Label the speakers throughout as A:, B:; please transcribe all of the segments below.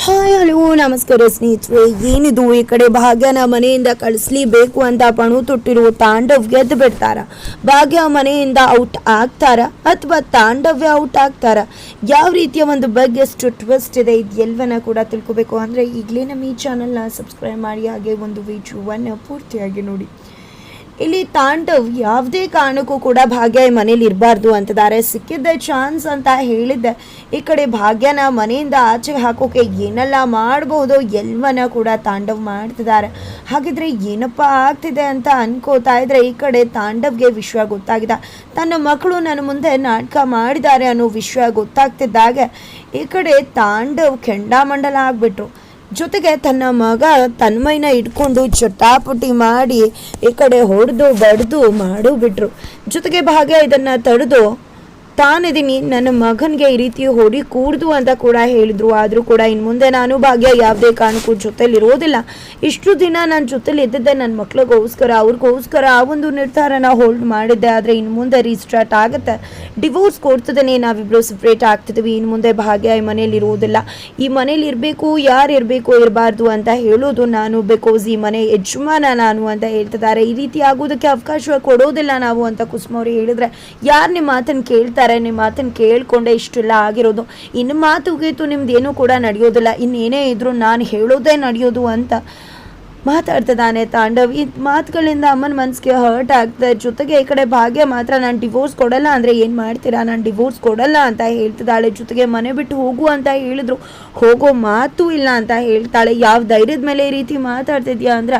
A: Hi hello ನಮಸ್ಕಾರ ಸ್ನೇಹಿತರೆ. ಏನಿದು ಈ ಕಡೆ ಭಾಗ್ಯನ ಮನೆಯಿಂದ ಕಳಿಸ್ಲೇಬೇಕು ಅಂತ ಪಣು ತೊಟ್ಟಿರುವ ತಾಂಡವ್ ಗೆದ್ದು ಬಿಡ್ತಾರ. ಭಾಗ್ಯ ಮನೆಯಿಂದ ಔಟ್ ಆಗ್ತಾರ ಅಥವಾ ತಾಂಡವ್ಯ ಔಟ್ ಆಗ್ತಾರ? ಯಾವ ರೀತಿಯ ಒಂದು ಬಗ್ಗೆಸ್ಟ್ ಟ್ವಿಸ್ಟ್ ಇದೆ ಇದೆಲ್ಲವನ್ನ ಕೂಡ ತಿಳ್ಕೊಬೇಕು ಅಂದರೆ ಈಗಲೇ ನಮ್ಮ ಈ ಚಾನಲ್ನ ಸಬ್ಸ್ಕ್ರೈಬ್ ಮಾಡಿ, ಹಾಗೆ ಒಂದು ವಿಡಿಯೋವನ್ನು ಪೂರ್ತಿಯಾಗಿ ನೋಡಿ. ಇಲ್ಲಿ ತಾಂಡವ್ ಯಾವುದೇ ಕಾರಣಕ್ಕೂ ಕೂಡ ಭಾಗ್ಯ ಈ ಮನೇಲಿ ಇರಬಾರ್ದು ಅಂತಿದ್ದಾರೆ. ಸಿಕ್ಕಿದ್ದ ಚಾನ್ಸ್ ಅಂತ ಹೇಳಿದ್ದೆ. ಈ ಕಡೆ ಭಾಗ್ಯನ ಮನೆಯಿಂದ ಆಚೆ ಹಾಕೋಕೆ ಏನೆಲ್ಲ ಮಾಡಬಹುದೋ ಎಲ್ಲವನ್ನ ಕೂಡ ತಾಂಡವ್ ಮಾಡ್ತಿದ್ದಾರೆ. ಹಾಗಿದ್ರೆ ಏನಪ್ಪ ಆಗ್ತಿದೆ ಅಂತ ಅನ್ಕೋತಾ ಇದ್ರೆ ಈ ಕಡೆ ತಾಂಡವ್ಗೆ ವಿಷಯ ಗೊತ್ತಾಗಿದೆ. ತನ್ನ ಮಕ್ಕಳು ನನ್ನ ಮುಂದೆ ನಾಟಕ ಮಾಡಿದ್ದಾರೆ ಅನ್ನೋ ವಿಷಯ ಗೊತ್ತಾಗ್ತಿದ್ದಾಗ ಈ ಕಡೆ ತಾಂಡವ್ ಕೆಂಡಾಮಂಡಲ ಆಗ್ಬಿಟ್ರು. ಜೊತೆಗೆ ತನ್ನ ಮಗ ತನ್ಮಯ್ಯನ ಇಟ್ಕೊಂಡು ಚಟಾಪಟಿ ಮಾಡಿ ಈ ಕಡೆ ಹೊಡೆದು ಬಡ್ದು ಮಾಡು ಬಿಟ್ರು. ಜೊತೆಗೆ ಭಾಗ್ಯ ಇದನ್ನು ತಡೆದು ತಾನಿದ್ದೀನಿ, ನನ್ನ ಮಗನಿಗೆ ಈ ರೀತಿ ಹೊಡಿ ಕೂಡ್ದು ಅಂತ ಕೂಡ ಹೇಳಿದ್ರು. ಆದರೂ ಕೂಡ ಇನ್ನು ಮುಂದೆ ನಾನು ಭಾಗ್ಯ ಯಾವುದೇ ಕಾರಣಕ್ಕೂ ಜೊತೆಲಿ ಇರೋದಿಲ್ಲ. ಇಷ್ಟು ದಿನ ನನ್ನ ಜೊತೆಲಿ ಇದ್ದಿದ್ದೆ ನನ್ನ ಮಕ್ಳಿಗೋಸ್ಕರ, ಅವ್ರಿಗೋಸ್ಕರ ಆ ಒಂದು ನಿರ್ಧಾರನ ಹೋಲ್ಡ್ ಮಾಡಿದ್ದೆ. ಆದರೆ ಇನ್ನು ಮುಂದೆ ರೀಸ್ಟಾರ್ಟ್ ಆಗುತ್ತೆ, ಡಿವೋರ್ಸ್ ಕೊಡ್ತಿದ್ದೇನೆ, ನಾವಿಬ್ಬರು ಸಪ್ರೇಟ್ ಆಗ್ತಿದ್ದೀವಿ. ಇನ್ನು ಮುಂದೆ ಭಾಗ್ಯ ಈ ಮನೇಲಿ ಇರೋದಿಲ್ಲ. ಈ ಮನೇಲಿ ಇರಬೇಕು, ಯಾರು ಇರಬೇಕು ಇರಬಾರ್ದು ಅಂತ ಹೇಳೋದು ನಾನು, ಬಿಕಾಸ್ ಈ ಮನೆ ಯಜಮಾನ ನಾನು ಅಂತ ಹೇಳ್ತಿದ್ದಾರೆ. ಈ ರೀತಿ ಆಗೋದಕ್ಕೆ ಅವಕಾಶ ಕೊಡೋದಿಲ್ಲ ನಾವು ಅಂತ ಕುಸುಮ ಅವರು ಹೇಳಿದ್ರೆ, ಯಾರು ನಿಮ್ಮ ಮಾತನ್ನು ಕೇಳ್ತಾರೆ? ನಿಮ್ಮ ಮಾತನ್ನು ಕೇಳ್ಕೊಂಡೆ ಇಷ್ಟೆಲ್ಲ ಆಗಿರೋದು. ಇನ್ನು ಮಾತುಗೀತು ನಿಮ್ದೇನೂ ಕೂಡ ನಡೆಯೋದಿಲ್ಲ, ಇನ್ನೇನೇ ಇದ್ರು ನಾನು ಹೇಳೋದೇ ನಡೆಯೋದು ಅಂತ ಮಾತಾಡ್ತಿದ್ದಾನೆ ತಾಂಡವ್. ಈ ಮಾತುಗಳಿಂದ ಅಮ್ಮನ ಮನಸ್ಸಿಗೆ ಹರ್ಟ್ ಆಗ್ತದೆ. ಜೊತೆಗೆ ಈ ಕಡೆ ಭಾಗ್ಯ ಮಾತ್ರ ನಾನು ಡಿವೋರ್ಸ್ ಕೊಡಲ್ಲ ಅಂದರೆ ಏನು ಮಾಡ್ತೀರಾ, ನಾನು ಡಿವೋರ್ಸ್ ಕೊಡಲ್ಲ ಅಂತ ಹೇಳ್ತಿದ್ದಾಳೆ. ಜೊತೆಗೆ ಮನೆ ಬಿಟ್ಟು ಹೋಗು ಅಂತ ಹೇಳಿದ್ರು, ಹೋಗೋ ಮಾತು ಇಲ್ಲ ಅಂತ ಹೇಳ್ತಾಳೆ. ಯಾವ ಧೈರ್ಯದ ಮೇಲೆ ಈ ರೀತಿ ಮಾತಾಡ್ತಿದ್ಯಾ ಅಂದ್ರೆ,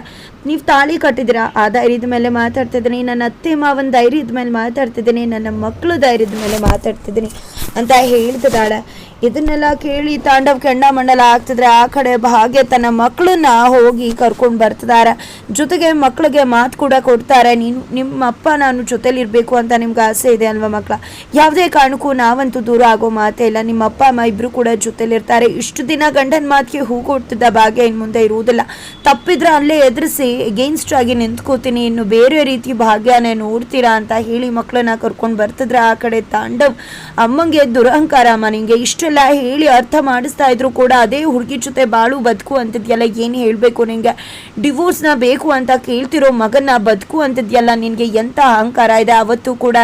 A: ನೀವು ತಾಳಿ ಕಟ್ಟಿದ್ದೀರಾ ಆ ಧೈರ್ಯದ ಮೇಲೆ ಮಾತಾಡ್ತಿದ್ದೀನಿ, ನನ್ನ ಅತ್ತೆ ಮಾವನ ಧೈರ್ಯದ ಮೇಲೆ ಮಾತಾಡ್ತಿದ್ದೀನಿ, ನನ್ನ ಮಕ್ಕಳು ಧೈರ್ಯದ ಮೇಲೆ ಮಾತಾಡ್ತಿದ್ದೀನಿ ಅಂತ ಹೇಳ್ತಿದ್ದಾಳೆ. ಇದನ್ನೆಲ್ಲ ಕೇಳಿ ತಾಂಡವ್ ಕೆಂಡಾಮಂಡಲ ಆಗ್ತಿದ್ರೆ ಆ ಕಡೆ ಭಾಗ್ಯ ತನ್ನ ಮಕ್ಕಳನ್ನ ಹೋಗಿ ಕರ್ಕೊಂಡು ಬರ್ತಿದ್ದಾರೆ. ಜೊತೆಗೆ ಮಕ್ಕಳಿಗೆ ಮಾತು ಕೂಡ ಕೊಡ್ತಾರೆ, ನಿಮ್ಮ ಅಪ್ಪ ನಾನು ಜೊತೆಲಿರಬೇಕು ಅಂತ ನಿಮ್ಗೆ ಆಸೆ ಇದೆ ಅಲ್ವಾ ಮಕ್ಕಳ, ಯಾವುದೇ ಕಾರಣಕ್ಕೂ ನಾವಂತೂ ದೂರ ಆಗೋ ಮಾತೇ ಇಲ್ಲ, ನಿಮ್ಮ ಅಪ್ಪ ಅಮ್ಮ ಇಬ್ಬರು ಕೂಡ ಜೊತೆಲಿರ್ತಾರೆ. ಇಷ್ಟು ದಿನ ಗಂಡನ ಮಾತಿಗೆ ಹೂ ಕೊಡ್ತಿದ್ದ ಭಾಗ್ಯ ಇನ್ನು ಮುಂದೆ ಇರುವುದಿಲ್ಲ, ತಪ್ಪಿದ್ರೆ ಅಲ್ಲೇ ಎದುರಿಸಿ ಎಗೇನ್ಸ್ಟ್ ಆಗಿ ನಿಂತ್ಕೋತೀನಿ, ಇನ್ನು ಬೇರೆ ರೀತಿ ಭಾಗ್ಯನೇ ನೋಡ್ತೀರಾ ಅಂತ ಹೇಳಿ ಮಕ್ಕಳನ್ನ ಕರ್ಕೊಂಡು ಬರ್ತಿದ್ರೆ ಆ ಕಡೆ ತಾಂಡವ್ ಅಮ್ಮಂಗೆ ದುರಹಂಕಾರ, ನಿಂಗೆ ಇಷ್ಟೆಲ್ಲ ಹೇಳಿ ಅರ್ಥ ಮಾಡಿಸ್ತಾ ಇದ್ರು ಕೂಡ ಅದೇ ಹುಡುಗಿ ಜೊತೆ ಬಾಳು ಬದುಕು ಅಂತಿದ್ಯಲ್ಲ, ಏನು ಹೇಳಬೇಕು ನಿಂಗೆ, ಡಿವೋರ್ಸ್ನ ಬೇಕು ಅಂತ ಕೇಳ್ತಿರೋ ಮಗನ್ನ ಬದುಕು ಅಂತಿದ್ಯಲ್ಲ, ನಿನಗೆ ಎಂಥ ಅಹಂಕಾರ ಇದೆ. ಅವತ್ತು ಕೂಡ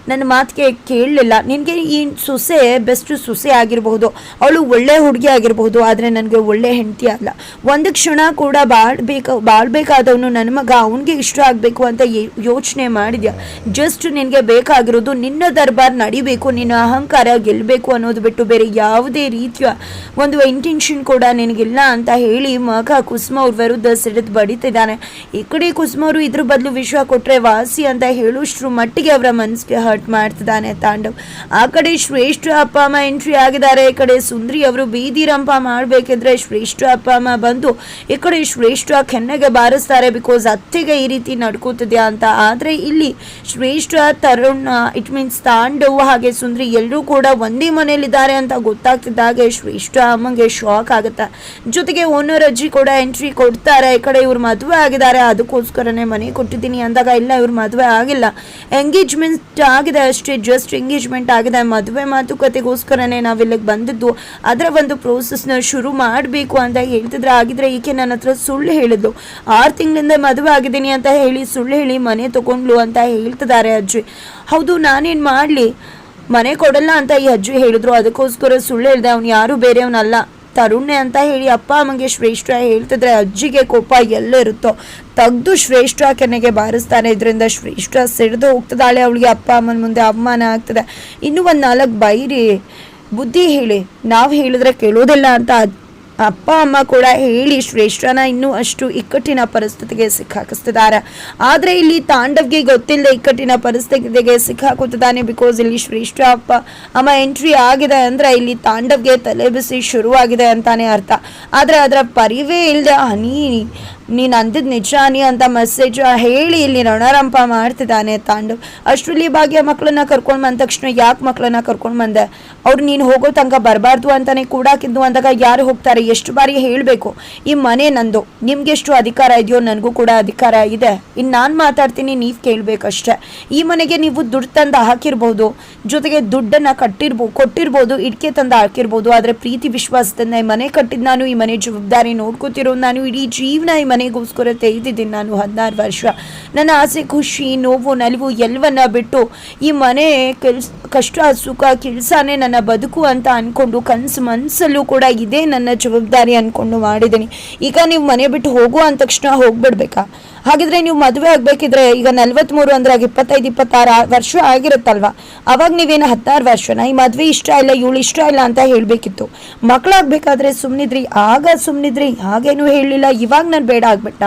A: ನನ್ನ ಮಾತಿಗೆ ಕೇಳಲಿಲ್ಲ. ನಿನಗೆ ಈ ಸೊಸೆ ಬೆಸ್ಟ್ ಸೊಸೆ ಆಗಿರಬಹುದು, ಅವಳು ಒಳ್ಳೆ ಹುಡುಗಿ ಆಗಿರಬಹುದು, ಆದರೆ ನನಗೆ ಒಳ್ಳೆ ಹೆಂಡತಿ ಅಲ್ಲ. ಒಂದು ಕ್ಷಣ ಕೂಡ ಬಾಳ್ಬೇಕಾದವನು ನನ್ನ ಮಗ, ಅವನಿಗೆ ಇಷ್ಟ ಆಗಬೇಕು ಅಂತ ಯೋಚನೆ ಮಾಡಿದ್ಯಾ? ಜಸ್ಟ್ ನಿನಗೆ ಬೇಕಾಗಿರೋದು ನಿನ್ನ ದರ್ಬಾರ್ ನಡಿಬೇಕು, ನಿನ್ನ ಅಹಂಕಾರ ಗೆಲ್ಲಬೇಕು ಅನ್ನೋದು ಬಿಟ್ಟು ಬೇರೆ ಯಾವುದೇ ರೀತಿಯ ಒಂದು ಇಂಟೆನ್ಷನ್ ಕೂಡ ನಿನಗಿಲ್ಲ ಅಂತ ಹೇಳಿ ಮಗ ಕುಸುಮ ಅವ್ರ ವಿರುದ್ಧ ಸಿಡಿದು ಬಡಿತಿದ್ದಾನೆ. ಈ ಕಡೆ ಕುಸುಮ ಅವರು ಇದ್ರ ಬದಲು ವಿಷಯ ಕೊಟ್ಟರೆ ವಾಸಿ ಅಂತ ಹೇಳುವಷ್ಟ್ರ ಮಟ್ಟಿಗೆ ಅವರ ಮನಸ್ಸಿಗೆ ಹರ್ಟ್ ಮಾಡ್ತಿದ್ದಾನೆ ತಾಂಡವ್. ಆ ಕಡೆ ಶ್ರೇಷ್ಠ ಅಪ್ಪ ಅಮ್ಮ ಎಂಟ್ರಿ ಆಗಿದ್ದಾರೆ. ಈ ಕಡೆ ಸುಂದ್ರಿ ಅವರು ಬೀದಿ ರಂಪ ಮಾಡಬೇಕಿದ್ರೆ ಶ್ರೇಷ್ಠ ಅಪ್ಪ ಅಮ್ಮ ಬಂದು ಈ ಕಡೆ ಶ್ರೇಷ್ಠ ಕೆನ್ನೆಗೆ ಬಾರಿಸ್ತಾರೆ, ಬಿಕಾಸ್ ಅತ್ತೆಗೆ ಈ ರೀತಿ ನಡ್ಕೋತಿದ್ಯಾ ಅಂತ. ಆದರೆ ಇಲ್ಲಿ ಶ್ರೇಷ್ಠ, ತರುಣ್, ಇಟ್ ಮೀನ್ಸ್ ತಾಂಡವ್ ಹಾಗೆ ಸುಂದ್ರಿ ಎಲ್ಲರೂ ಕೂಡ ಒಂದೇ ಮನೇಲಿದ್ದಾರೆ ಅಂತ ಗೊತ್ತಾಗ್ತಿದ್ದಾಗೆ ಶ್ರೇಷ್ಠ ಅಮ್ಮಂಗೆ ಶಾಕ್ ಆಗುತ್ತೆ. ಜೊತೆಗೆ ಓನರ್ ಅಜ್ಜಿ ಕೂಡ ಎಂಟ್ರಿ ಕೊಡ್ತಾರೆ. ಈ ಕಡೆ ಇವ್ರು ಮದುವೆ ಆಗಿದ್ದಾರೆ, ಅದಕ್ಕೋಸ್ಕರನೇ ಮನೆ ಕೊಟ್ಟಿದ್ದೀನಿ ಅಂದಾಗ ಇಲ್ಲ, ಇವ್ರು ಮದುವೆ ಆಗಿಲ್ಲ, ಎಂಗೇಜ್ಮೆಂಟ್ ಆಗಿದೆ ಅಷ್ಟೇ, ಜಸ್ಟ್ ಎಂಗೇಜ್ಮೆಂಟ್ ಆಗಿದೆ, ಮದುವೆ ಮಾತುಕತೆಗೋಸ್ಕರನೇ ನಾವಿಲ್ಲಿಗೆ ಬಂದಿದ್ದು, ಅದರ ಒಂದು ಪ್ರೋಸೆಸ್ನ ಶುರು ಮಾಡಬೇಕು ಅಂತ ಹೇಳ್ತಿದ್ರೆ. ಆಗಿದ್ರೆ ಈಕೆ ನನ್ನ ಹತ್ರ ಸುಳ್ಳು ಹೇಳಿದ್ಲು, 6 ತಿಂಗಳಿಂದ ಮದುವೆ ಆಗಿದ್ದೀನಿ ಅಂತ ಹೇಳಿ ಸುಳ್ಳು ಹೇಳಿ ಮನೆ ತಗೊಂಡ್ಲು ಅಂತ ಹೇಳ್ತಿದ್ದಾರೆ ಅಜ್ಜಿ. ಹೌದು, ನಾನೇನು ಮಾಡಲಿ, ಮನೆ ಕೊಡಲ್ಲ ಅಂತ ಈ ಅಜ್ಜಿ ಹೇಳಿದ್ರು, ಅದಕ್ಕೋಸ್ಕರ ಸುಳ್ಳು ಹೇಳಿದೆ, ಅವ್ನು ಯಾರು ಬೇರೆಯವನಲ್ಲ ತರುಣೆ ಅಂತ ಹೇಳಿ ಅಪ್ಪ ಅಮ್ಮಗೆ ಶ್ರೇಷ್ಠ ಹೇಳ್ತಿದ್ರೆ ಅಜ್ಜಿಗೆ ಕೋಪ ಎಲ್ಲ ಇರುತ್ತೋ ತೆಗೆದು ಶ್ರೇಷ್ಠ ಕೆನ್ನೆಗೆ ಬಾರಿಸ್ತಾನೆ. ಇದರಿಂದ ಶ್ರೇಷ್ಠ ಸಿಡಿದು ಹೋಗ್ತದಾಳೆ. ಅವಳಿಗೆ ಅಪ್ಪ ಅಮ್ಮನ ಮುಂದೆ ಅವಮಾನ ಆಗ್ತದೆ. ಇನ್ನೂ ಒಂದು 4 ಬೈರಿ ಬುದ್ಧಿ ಹೇಳಿ, ನಾವು ಹೇಳಿದ್ರೆ ಕೇಳೋದಿಲ್ಲ ಅಂತ ಅಪ್ಪ ಅಮ್ಮ ಕೂಡ ಹೇಳಿ ಶ್ರೇಷ್ಠನ ಇನ್ನೂ ಅಷ್ಟು ಇಕ್ಕಟ್ಟಿನ ಪರಿಸ್ಥಿತಿಗೆ ಸಿಕ್ಕಾಕಿಸ್ತಿದ್ದಾರೆ. ಆದರೆ ಇಲ್ಲಿ ತಾಂಡವ್ಗೆ ಗೊತ್ತಿಲ್ಲದೆ ಇಕ್ಕಟ್ಟಿನ ಪರಿಸ್ಥಿತಿಗೆ ಸಿಕ್ಕಾಕುತ್ತಿದ್ದಾನೆ. ಬಿಕಾಸ್ ಇಲ್ಲಿ ಶ್ರೇಷ್ಠ ಅಪ್ಪ ಅಮ್ಮ ಎಂಟ್ರಿ ಆಗಿದೆ ಅಂದರೆ ಇಲ್ಲಿ ತಾಂಡವ್ಗೆ ತಲೆ ಬಿಸಿ ಶುರುವಾಗಿದೆ ಅಂತಾನೆ ಅರ್ಥ. ಆದರೆ ಅದರ ಪರಿವೇ ಇಲ್ಲದೆ ಹನಿ ನೀನು ಅಂದಿದ್ದು ನಿಜಾನಿ ಅಂತ ಮೆಸೇಜ್ ಹೇಳಿ ಇಲ್ಲಿ ರಣರಂಪ ಮಾಡ್ತಿದ್ದಾನೆ ತಾಂಡವ್. ಅಷ್ಟರಲ್ಲಿ ಭಾಗ್ಯ ಮಕ್ಕಳನ್ನ ಕರ್ಕೊಂಡು ಬಂದ ತಕ್ಷಣ ಯಾಕೆ ಮಕ್ಕಳನ್ನ ಕರ್ಕೊಂಡು ಬಂದೆ, ಅವ್ರು ನೀನು ಹೋಗೋ ತನಕ ಬರಬಾರ್ದು ಅಂತಾನೆ ಕೂಡಾಕಿದ್ದು ಅಂದಾಗ ಯಾರು ಹೋಗ್ತಾರೆ, ಎಷ್ಟು ಬಾರಿ ಹೇಳಬೇಕು ಈ ಮನೆ ನಂದು, ನಿಮ್ಗೆ ಎಷ್ಟು ಅಧಿಕಾರ ಇದೆಯೋ ನನಗೂ ಕೂಡ ಅಧಿಕಾರ ಇದೆ, ಇನ್ನು ನಾನು ಮಾತಾಡ್ತೀನಿ ನೀವು ಕೇಳಬೇಕಷ್ಟೆ. ಈ ಮನೆಗೆ ನೀವು ದುಡ್ಡು ತಂದು ಹಾಕಿರ್ಬೋದು, ಜೊತೆಗೆ ದುಡ್ಡನ್ನು ಕೊಟ್ಟಿರ್ಬೋದು, ಇಟ್ಕೆ ತಂದು ಹಾಕಿರ್ಬೋದು, ಆದರೆ ಪ್ರೀತಿ ವಿಶ್ವಾಸದಿಂದ ಈ ಮನೆ ಕಟ್ಟಿದ್ದು ನಾನು, ಈ ಮನೆ ಜವಾಬ್ದಾರಿ ನೋಡ್ಕೋತಿರೋ ನಾನು, ಇಡೀ ಜೀವನ ಈ ಮನೆಗೋಸ್ಕರ ತೆಗೆದಿದ್ದೀನಿ ನಾನು 16 ವರ್ಷ. ನನ್ನ ಆಸೆ, ಖುಷಿ, ನೋವು, ನಲಿವು ಎಲ್ಲವನ್ನ ಬಿಟ್ಟು ಈ ಮನೆ ಕಷ್ಟ ಸುಖ ಕೆಲಸನೇ ನನ್ನ ಬದುಕು ಅಂತ ಅಂದ್ಕೊಂಡು ಕನಸು ಮನಸ್ಸಲ್ಲೂ ಕೂಡ ಇದೇ ನನ್ನ ಜವಾಬ್ದಾರಿ ಅಂದ್ಕೊಂಡು ಮಾಡಿದ್ದೀನಿ. ಈಗ ನೀವು ಮನೆ ಬಿಟ್ಟು ಹೋಗು ಅಂದ ತಕ್ಷಣ ಹೋಗ್ಬಿಡ್ಬೇಕಾ? ಹಾಗಿದ್ರೆ ನೀವು ಮದುವೆ ಆಗಬೇಕಿದ್ರೆ ಈಗ 43 ಅಂದ್ರೆ 25-26 ವರ್ಷ ಆಗಿರುತ್ತಲ್ವ, ಅವಾಗ ನೀವೇನು 16 ವರ್ಷನ ಈ ಮದುವೆ ಇಷ್ಟ ಇಲ್ಲ ಇವಳು ಇಷ್ಟ ಇಲ್ಲ ಅಂತ ಹೇಳಬೇಕಿತ್ತು. ಮಕ್ಕಳಾಗಬೇಕಾದ್ರೆ ಸುಮ್ಮನಿದ್ರಿ, ಆಗ ಸುಮ್ಮನಿದ್ರಿ, ಹಾಗೇನು ಹೇಳಲಿಲ್ಲ. ಇವಾಗ ನಾನು ಬೇಡ ಆಗ್ಬಿಟ್ಟ,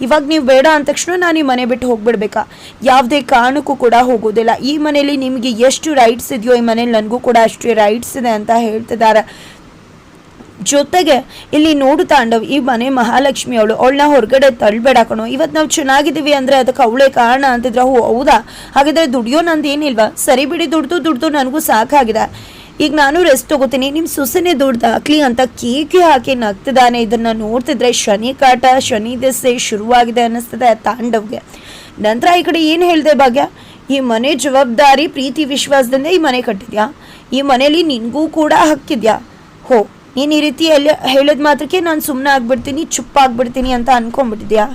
A: ಇವಾಗ ನೀವು ಬೇಡ ಅಂದ ತಕ್ಷಣ ನಾನು ಈ ಮನೆ ಬಿಟ್ಟು ಹೋಗ್ಬಿಡ್ಬೇಕಾ? ಯಾವುದೇ ಕಾರಣಕ್ಕೂ ಕೂಡ ಹೋಗೋದಿಲ್ಲ. ಈ ಮನೇಲಿ ನಿಮಗೆ ಎಷ್ಟು ರೈಟ್ಸ್ ಇದೆಯೋ ಈ ಮನೇಲಿ ನನಗೂ ಕೂಡ ಅಷ್ಟೇ ರೈಟ್ಸ್ ಇದೆ ಅಂತ ಹೇಳ್ತಿದ್ದಾರೆ. ಜೊತೆಗೆ ಇಲ್ಲಿ ನೋಡು ತಾಂಡವ್, ಈ ಮನೆ ಮಹಾಲಕ್ಷ್ಮಿ ಅವಳನ್ನ ಹೊರಗಡೆ ತಳ್ಬೇಡ ಕಣೋ. ಇವತ್ತು ನಾವು ಚೆನ್ನಾಗಿದ್ದೀವಿ ಅಂದರೆ ಅದಕ್ಕೆ ಅವಳೇ ಕಾರಣ ಅಂತಿದ್ರ. ಹೌದಾ? ಹಾಗಿದ್ರೆ ದುಡಿಯೋ ನಂದು ಏನಿಲ್ವಾ? ಸರಿ ಬಿಡಿ, ದುಡ್ದು ನನಗೂ ಸಾಕಾಗಿದೆ, ಈಗ ನಾನು ರೆಸ್ಟ್ ತಗೋತೀನಿ, ನಿಮ್ಮ ಸೊಸೆನೇ ದುಡ್ದು ಹಾಕ್ಲಿ ಅಂತ ಕೇಕೆ ಹಾಕಿ ನಗ್ತಿದ್ದಾನೆ. ಇದನ್ನು ನೋಡ್ತಿದ್ರೆ ಶನಿ ಕಾಟ, ಶನಿ ದೆಸೆ ಶುರುವಾಗಿದೆ ಅನ್ನಿಸ್ತದೆ ತಾಂಡವ್ಗೆ. ನಂತರ ಈ ಕಡೆ ಏನು ಹೇಳಿದೆ ಭಾಗ್ಯ, ಈ ಮನೆ ಜವಾಬ್ದಾರಿ ಪ್ರೀತಿ ವಿಶ್ವಾಸದಿಂದ ಈ ಮನೆ ಕಟ್ಟಿದ್ಯಾ, ಈ ಮನೇಲಿ ನಿನಗೂ ಕೂಡ ಹಕ್ಕಿದ್ಯಾ. ನೀನು ಈ ರೀತಿ ಹೇಳಿದ ಮಾತ್ರಕ್ಕೆ ನಾನು ಸುಮ್ಮನೆ ಆಗ್ಬಿಡ್ತೀನಿ, ಚುಪ್ಪಾಗ್ಬಿಡ್ತೀನಿ ಅಂತ ಅನ್ಕೊಂಡ್ಬಿಟ್ಟಿದ್ಯಾ?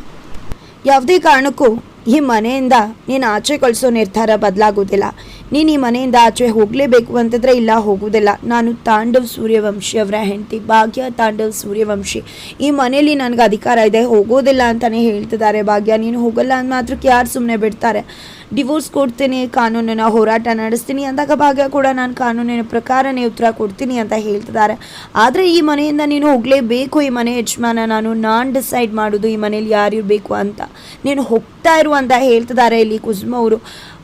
A: ಯಾವುದೇ ಕಾರಣಕ್ಕೂ ಈ ಮನೆಯಿಂದ ನೀನು ಆಚೆ ಕಳಿಸೋ ನಿರ್ಧಾರ ಬದಲಾಗೋದಿಲ್ಲ. ನೀನು ಈ ಮನೆಯಿಂದ ಆಚೆ ಹೋಗಲೇಬೇಕು ಅಂತಂದರೆ ಇಲ್ಲ, ಹೋಗೋದಿಲ್ಲ. ನಾನು ತಾಂಡವ್ ಸೂರ್ಯವಂಶಿ ಅವರ ಹೆಂಡತಿ ಭಾಗ್ಯ, ತಾಂಡವ್ ಸೂರ್ಯವಂಶಿ. ಈ ಮನೇಲಿ ನನಗೆ ಅಧಿಕಾರ ಇದೆ, ಹೋಗೋದಿಲ್ಲ ಅಂತಲೇ ಹೇಳ್ತಿದ್ದಾರೆ ಭಾಗ್ಯ. ನೀನು ಹೋಗಲ್ಲ ಅಂದ ಮಾತ್ರಕ್ಕೆ ಯಾರು ಸುಮ್ಮನೆ ಬಿಡ್ತಾರೆ? ಡಿವೋರ್ಸ್ ಕೊಡ್ತೀನಿ, ಕಾನೂನಿನ ಹೋರಾಟ ನಡೆಸ್ತೀನಿ ಅಂದಾಗ ಭಾಗ್ಯ ಕೂಡ ನಾನು ಕಾನೂನಿನ ಪ್ರಕಾರನೇ ಉತ್ತರ ಕೊಡ್ತೀನಿ ಅಂತ ಹೇಳ್ತಿದ್ದಾರೆ. ಆದರೆ ಈ ಮನೆಯಿಂದ ನೀನು ಹೋಗಲೇಬೇಕು, ಈ ಮನೆ ಯಜಮಾನ ನಾನು ಡಿಸೈಡ್ ಮಾಡೋದು ಈ ಮನೇಲಿ ಯಾರಿರಬೇಕು ಅಂತ. ನೀನು ಹೋಗ್ತಾ ಇರು ಅಂತ ಹೇಳ್ತಿದ್ದಾರೆ ಇಲ್ಲಿ ಕುಸುಮ ಅವರು.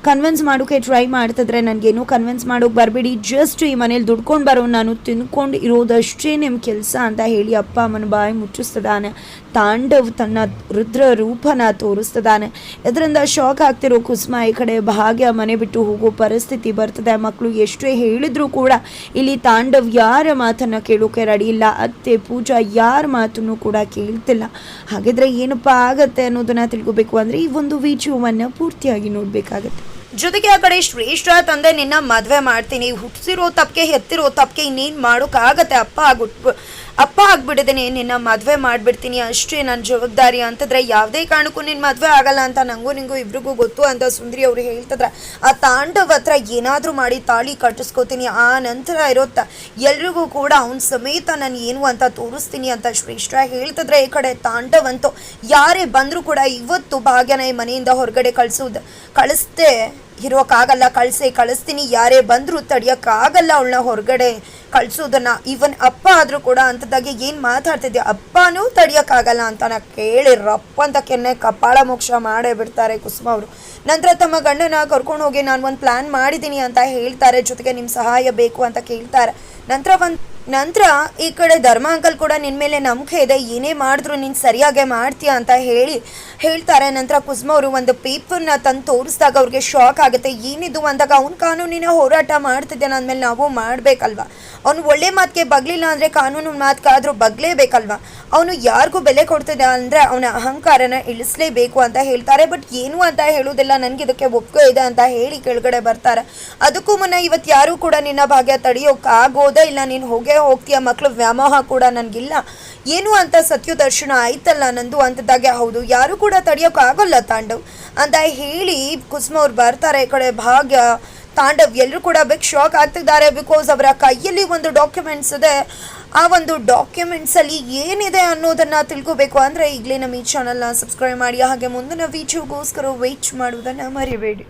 A: ಕನ್ವಿನ್ಸ್ ಮಾಡೋಕ್ಕೆ ಟ್ರೈ ಮಾಡ್ತಿದ್ರೆ ನನಗೇನು ಕನ್ವಿನ್ಸ್ ಮಾಡೋಕೆ ಬರಬೇಡಿ, ಜಸ್ಟ್ ಈ ಮನೇಲಿ ದುಡ್ಕೊಂಡು ಬರೋ ನಾನು ತಿನ್ಕೊಂಡು ಇರೋದಷ್ಟೇ ನಿಮ್ಮ ಕೆಲಸ ಅಂತ ಹೇಳಿ ಅಪ್ಪ ಅಮ್ಮನ ಬಾಯಿ ಮುಚ್ಚಿಸ್ತದಾನೆ. ತಾಂಡವ್ ತನ್ನ ರುದ್ರ ರೂಪನ ತೋರಿಸ್ತದಾನೆ. ಇದರಿಂದ ಶಾಕ್ ಆಗ್ತಿರೋ ಕುಸುಮ ಈ ಕಡೆ ಭಾಗ್ಯ ಮನೆ ಬಿಟ್ಟು ಹೋಗೋ ಪರಿಸ್ಥಿತಿ ಬರ್ತದೆ. ಮಕ್ಕಳು ಎಷ್ಟೇ ಹೇಳಿದ್ರು ಕೂಡ ಇಲ್ಲಿ ತಾಂಡವ್ ಯಾರ ಮಾತನ್ನು ಕೇಳೋಕೆ ರೆಡಿ ಇಲ್ಲ. ಅತ್ತೆ ಪೂಜಾ ಯಾರ ಮಾತನ್ನು ಕೂಡ ಕೇಳ್ತಿಲ್ಲ. ಹಾಗಿದ್ರೆ ಏನಪ್ಪ ಆಗತ್ತೆ ಅನ್ನೋದನ್ನ ತಿಳ್ಕೊಬೇಕು ಅಂದರೆ ಈ ಒಂದು ವಿಡಿಯೋವನ್ನು ಪೂರ್ತಿಯಾಗಿ ನೋಡಬೇಕಾಗತ್ತೆ. ಜೊತೆಗೆ ಆ ಕಡೆ ಶ್ರೇಷ್ಠ ತಂದೆ ನಿನ್ನ ಮದುವೆ ಮಾಡ್ತೀನಿ, ಹುಟ್ಟಿಸಿರೋ ತಪ್ಪಿಗೆ ಹೆತ್ತಿರೋ ತಪ್ಪಿಗೆ ಇನ್ನೇನು ಮಾಡೋಕ್ಕಾಗತ್ತೆ, ಅಪ್ಪ ಆಗ್ಬಿಟ್ಟಿದ್ದೀನಿ, ನಿನ್ನ ಮದುವೆ ಮಾಡಿಬಿಡ್ತೀನಿ ಅಷ್ಟೇ ನನ್ನ ಜವಾಬ್ದಾರಿ ಅಂತಂದ್ರೆ ಯಾವುದೇ ಕಾರಣಕ್ಕೂ ನಿನ್ನ ಮದುವೆ ಆಗಲ್ಲ ಅಂತ ನಂಗೂ ನಿಂಗೂ ಇಬ್ರಿಗೂ ಗೊತ್ತು ಅಂತ ಸುಂದರಿ ಅವರು ಹೇಳ್ತಿದ್ರೆ ಆ ತಾಂಡವ್ ಹತ್ರ ಏನಾದರೂ ಮಾಡಿ ತಾಳಿ ಕಟ್ಟಿಸ್ಕೋತೀನಿ, ಆ ನಂತರ ಇರುತ್ತಾ ಎಲ್ರಿಗೂ ಕೂಡ ಅವನ ಸಮೇತ ನಾನು ಏನು ಅಂತ ತೋರಿಸ್ತೀನಿ ಅಂತ ಶ್ರೇಷ್ಠ ಹೇಳ್ತಿದ್ರೆ ಈ ಕಡೆ ತಾಂಡವ್ ಅಂತೂ ಯಾರೇ ಬಂದರೂ ಕೂಡ ಇವತ್ತು ಭಾಗ್ಯನ ಈ ಮನೆಯಿಂದ ಹೊರಗಡೆ ಕಳಿಸ್ದೆ ಇರೋಕ್ಕಾಗಲ್ಲ, ಕಳಿಸ್ತೀನಿ, ಯಾರೇ ಬಂದರೂ ತಡಿಯೋಕ್ಕಾಗಲ್ಲ ಅವಳನ್ನ ಹೊರಗಡೆ ಕಳಿಸೋದನ್ನ. ಈವನ್ ಅಪ್ಪ ಆದರೂ ಕೂಡ ಅಂಥದ್ದಾಗಿ ಏನು ಮಾತಾಡ್ತಿದ್ದೆ, ಅಪ್ಪನೂ ತಡಿಯೋಕ್ಕಾಗಲ್ಲ ಅಂತ ನಾ ಕೇಳಿ ರಪ್ಪ ಅಂತ ಕೆನ್ನೆ ಕಪಾಳ ಮೋಕ್ಷ ಮಾಡೇ ಬಿಡ್ತಾರೆ ಕುಸುಮ ಅವರು. ನಂತರ ತಮ್ಮ ಗಂಡನ ಕರ್ಕೊಂಡು ಹೋಗಿ ನಾನು ಒಂದು ಪ್ಲ್ಯಾನ್ ಮಾಡಿದ್ದೀನಿ ಅಂತ ಹೇಳ್ತಾರೆ. ಜೊತೆಗೆ ನಿಮ್ಮ ಸಹಾಯ ಬೇಕು ಅಂತ ಕೇಳ್ತಾರೆ. ನಂತರ ಈ ಕಡೆ ಧರ್ಮ ಅಂಕಲ್ ಕೂಡ ನಿನ್ನ ಮೇಲೆ ನಂಬಿಕೆ ಇದೆ, ಏನೇ ಮಾಡಿದ್ರು ನೀನು ಸರಿಯಾಗೇ ಮಾಡ್ತೀಯ ಅಂತ ಹೇಳ್ತಾರೆ. ನಂತರ ಕುಸುಮ ಅವರು ಒಂದು ಪೇಪರ್ನ ತಂದು ತೋರಿಸಿದಾಗ ಅವ್ರಿಗೆ ಶಾಕ್ ಆಗುತ್ತೆ. ಏನಿದು ಅಂದಾಗ ಅವ್ನು ಕಾನೂನಿನ ಹೋರಾಟ ಮಾಡ್ತಿದ್ದಾನೆ ಅಂದಮೇಲೆ ನಾವು ಮಾಡಬೇಕಲ್ವ. ಅವನು ಒಳ್ಳೆ ಮಾತಿಗೆ ಬಗ್ಲಿಲ್ಲ ಅಂದರೆ ಕಾನೂನು ಮಾತಿಗಾದರೂ ಬಗ್ಲೇಬೇಕಲ್ವ. ಅವನು ಯಾರಿಗೂ ಬೆಲೆ ಕೊಡ್ತಿದ್ದ ಅಂದರೆ ಅವನ ಅಹಂಕಾರನ ಇಳಿಸ್ಲೇಬೇಕು ಅಂತ ಹೇಳ್ತಾರೆ. ಬಟ್ ಏನು ಅಂತ ಹೇಳೋದಿಲ್ಲ, ನನಗೆ ಇದಕ್ಕೆ ಒಪ್ಪಿಗೆ ಇದೆ ಅಂತ ಹೇಳಿ ಕೆಳಗಡೆ ಬರ್ತಾರೆ. ಅದಕ್ಕೂ ಮುನ್ನ ಇವತ್ತು ಯಾರೂ ಕೂಡ ನಿನ್ನ ಭಾಗ್ಯ ತಡೆಯೋಕ್ಕಾಗೋದೇ ಇಲ್ಲ, ನೀನು ಹೋಗ್ತೀಯ, ಮಕ್ಕಳು ವ್ಯಾಮೋಹ ಕೂಡ ನನಗಿಲ್ಲ, ಏನು ಅಂತ ಸತ್ಯದರ್ಶನ ಆಯ್ತಲ್ಲ ನಂದು ಅಂತದಾಗೆ. ಹೌದು, ಯಾರು ಕೂಡ ತಡೆಯೋಕ್ಕಾಗಲ್ಲ ತಾಂಡವ್ ಅಂತ ಹೇಳಿ ಕುಸುಮ ಅವ್ರು ಬರ್ತಾರೆ. ಈ ಕಡೆ ಭಾಗ್ಯ ತಾಂಡವ್ ಎಲ್ಲರೂ ಕೂಡ ಬಿಗ್ ಶಾಕ್ ಆಗ್ತಿದ್ದಾರೆ. ಬಿಕಾಸ್ ಅವರ ಕೈಯಲ್ಲಿ ಒಂದು ಡಾಕ್ಯುಮೆಂಟ್ಸ್ ಇದೆ. ಆ ಒಂದು ಡಾಕ್ಯುಮೆಂಟ್ಸಲ್ಲಿ ಏನಿದೆ ಅನ್ನೋದನ್ನು ತಿಳ್ಕೋಬೇಕು ಅಂದರೆ ಈಗಲೇ ನಮ್ಮ ಈ ಚಾನಲ್ನ ಸಬ್ಸ್ಕ್ರೈಬ್ ಮಾಡಿ, ಹಾಗೆ ಮುಂದಿನ ವಿಡಿಯೋಗೋಸ್ಕರ ವೆಯ್ಟ್ ಮಾಡುವುದನ್ನು ಮರಿಬೇಡಿ.